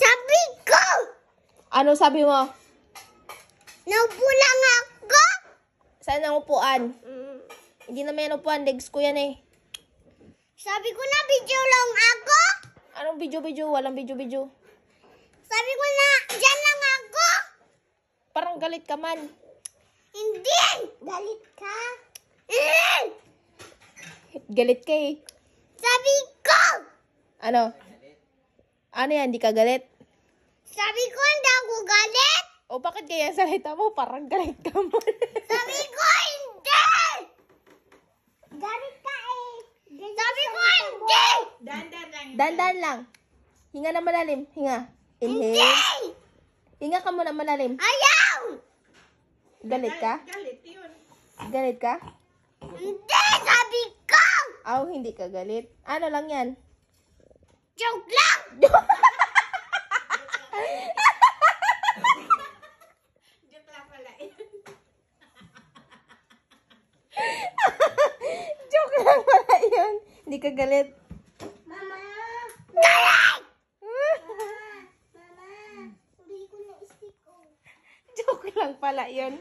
Sabi ko! Ano sabi mo? Naupo lang ako! Saan ang upuan? Hindi na may upuan. Legs ko yan eh. Sabi ko na video lang ako! Anong video-video? Walang video-video. Sabi ko na dyan lang ako! Parang galit ka man. Hindi! Galit ka? Galit ka eh. Sabi ko! Ano? Ano yan? Hindi ka galit? Sabi ko hindi ako galit! O bakit kaya salita mo? Parang galit ka man. Sabi ko hindi! Galit ka eh! Sabi ko hindi! Dandan lang. Hinga na malalim. Hinga. Inhale. Hindi! Hinga ka muna malalim. Ayaw! Galit ka? Galit ka? Hindi! Sabi ko! Aw, hindi ka galit. Ano lang yan? Joke lang! Joke lang pala yun. Hindi ka galit. Mama! Galit! Mama! Mama! Bili ko na stick ko. Joke lang pala yun.